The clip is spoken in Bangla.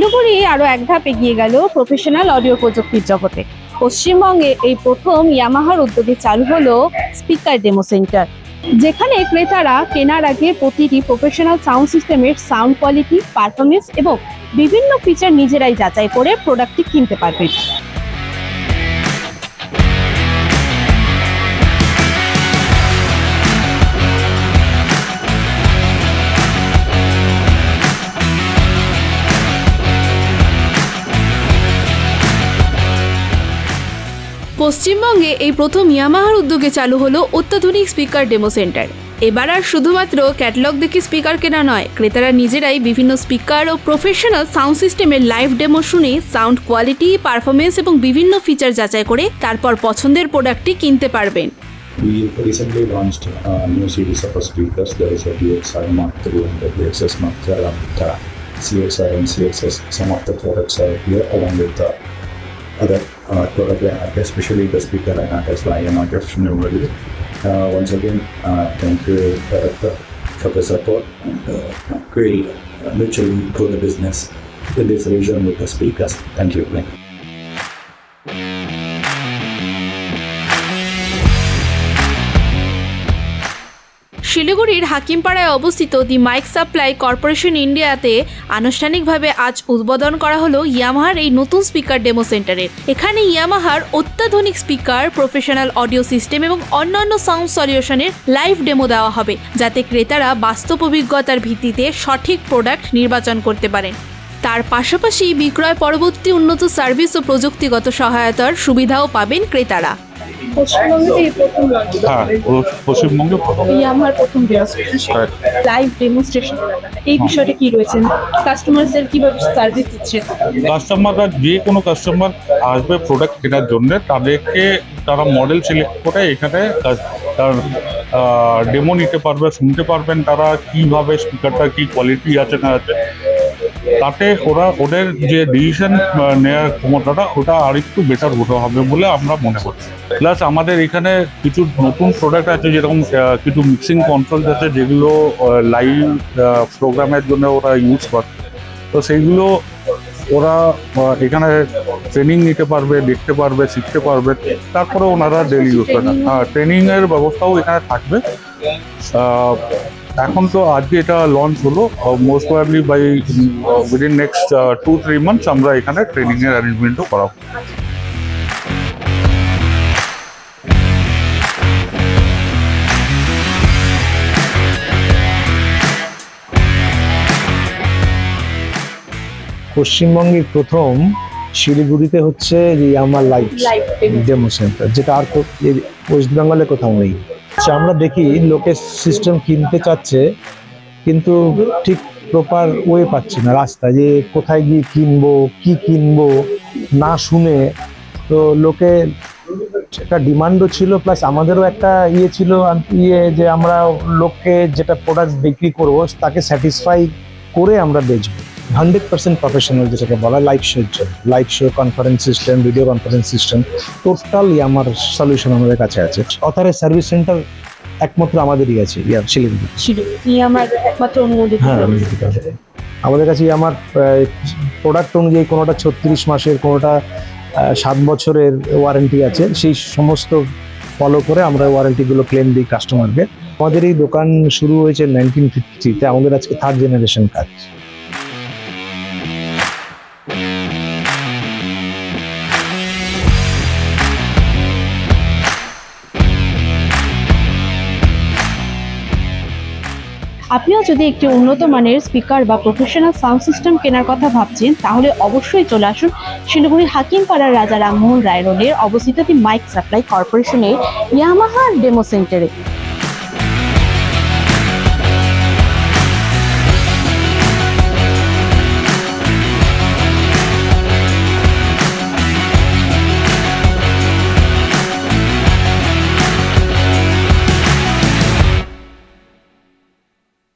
শিলিগুড়ি আরও এক ধাপ এগিয়ে গেল প্রফেশনাল অডিও প্রযুক্তির জগতে। পশ্চিমবঙ্গে এই প্রথম ইয়ামাহার উদ্যোগে চালু হলো স্পিকার ডেমো সেন্টার, যেখানে ক্রেতারা কেনার আগে প্রতিটি প্রফেশনাল সাউন্ড সিস্টেমের সাউন্ড কোয়ালিটি, পারফরমেন্স এবং বিভিন্ন ফিচার নিজেরাই যাচাই করে প্রোডাক্টটি কিনতে পারবেন। পশ্চিমবঙ্গে এই প্রথম ইয়ামাহার উদ্যোগে চালু হলো অত্যাধুনিক স্পিকার ডেমো সেন্টার। এবার আর শুধুমাত্র ক্যাটালগ দেখে স্পিকার কেনা নয়, ক্রেতারা নিজেরাই বিভিন্ন স্পিকার ও প্রফেশনাল সাউন্ড সিস্টেমের লাইভ ডেমো শুনে সাউন্ড কোয়ালিটি, পারফরমেন্স এবং বিভিন্ন ফিচার যাচাই করে তারপর পছন্দের প্রোডাক্টটি কিনতে পারবেন। We recently launched a new series of speakers. There is a DXR Mark III and the DXS Mark III along with the CXR and CXS. Some of the products are here along with the other product line, especially the speaker line as well. I am not just familiar. Once again, thank you Director for the support and really mutually grow the business in this region with the speakers. Thank you. শিলিগুড়ির হাকিমপাড়ায় অবস্থিত দি মাইক সাপ্লাই কর্পোরেশন ইন্ডিয়াতে আনুষ্ঠানিকভাবে আজ উদ্বোধন করা হলো ইয়ামাহার এই নতুন স্পিকার ডেমো সেন্টারের। এখানে ইয়ামাহার অত্যাধুনিক স্পিকার, প্রফেশনাল অডিও সিস্টেম এবং অন্যান্য সাউন্ড সলিউশনের লাইভ ডেমো দেওয়া হবে, যাতে ক্রেতারা বাস্তব অভিজ্ঞতার ভিত্তিতে সঠিক প্রোডাক্ট নির্বাচন করতে পারেন। তার পাশাপাশি বিক্রয় পরবর্তী উন্নত সার্ভিস ও প্রযুক্তিগত সহায়তার সুবিধাও পাবেন ক্রেতারা। পশ্চিমবঙ্গে ইয়ামাহার প্রথম ডেমনস্ট্রেশন, লাইভ ডেমনস্ট্রেশন, এই বিষয়টা কি রয়েছে? কাস্টমারদের কিভাবে সার্ভিস দিচ্ছে? কাস্টমাররা, যে কোনো কাস্টমার আসবে প্রোডাক্ট কেনার জন্য, তারা মডেল সিলেক্ট করে এখানে তার ডেমো নিতে পারবে, শুনতে পারবেন তারা কিভাবে স্পিকারটা কি কোয়ালিটি আছে না আছে। তাতে ওদের যে ডিসিশন নেওয়ার ক্ষমতাটা ওটা আরেকটু বেটার হতে হবে বলে আমরা মনে করছি। প্লাস আমাদের এখানে কিছু নতুন প্রোডাক্ট আছে, যেরকম কিছু মিক্সিং কন্ট্রোল আছে যেগুলো লাইভ প্রোগ্রামের জন্য ওরা ইউজ করে। তো সেইগুলো ওরা এখানে ট্রেনিং নিতে পারবে, দেখতে পারবে, শিখতে পারবে, তারপরে ওনারা ডেলি ইউজ করে। ট্রেনিংয়ের ব্যবস্থাও এখানে থাকবে। এখন তো আজকে এটা লঞ্চ হলো, most probably by within next 2-3 months আমরা এখানে ট্রেনিংয়ের অ্যারেঞ্জমেন্টও করাবো। পশ্চিমবঙ্গের প্রথম শিলিগুড়িতে হচ্ছে ইয়ামাহার লাইভ ডেমো সেন্টার, যেটা আর ওয়েস্ট বেঙ্গলে কোথাও নেই। আমরা দেখি লোকে সিস্টেম কিনতে চাচ্ছে, কিন্তু ঠিক প্রপার ওয়ে পাচ্ছে না, রাস্তা যে কোথায় গিয়ে কিনবো, কি কিনবো না শুনে। তো লোকে একটা ডিমান্ডও ছিল, প্লাস আমাদেরও একটা ছিল যে আমরা লোককে যেটা প্রোডাক্ট বিক্রি করবো তাকে স্যাটিসফাই করে আমরা বেচবো। 100% প্রফেশনাল যেটাকে বলা, live show conference system, video conference system, total আমার সলিউশন আমাদের কাছে আছে। অথরাইজ সার্ভিস সেন্টার একমাত্র আমাদেরই আছে শিলিগুড়ি। হ্যাঁ, আমাদের কাছে আমার প্রোডাক্ট অনুযায়ী কোনোটা 36 মাসের, কোনোটা 7 বছরের ওয়ারেন্টি আছে। সেই সমস্ত ফলো করে আমরা ওয়ারেন্টিগুলো ক্লেম দিই কাস্টমারকে। আমাদের এই দোকান শুরু হয়েছে 1950-তে, আমাদের আজকে 3rd জেনারেশন কাজ। আপনিও যদি একটি উন্নত মানের স্পিকার বা প্রফেশনাল সাউন্ড সিস্টেম কেনার কথা ভাবছেন, তাহলে অবশ্যই চলে আসুন শিলিগুড়ি হাকিমপাড়ার রাজা রামমোহন রায় রোডে অবস্থিত দি মাইক সাপ্লাই কর্পোরেশনের ইয়ামাহার ডেমো সেন্টারে।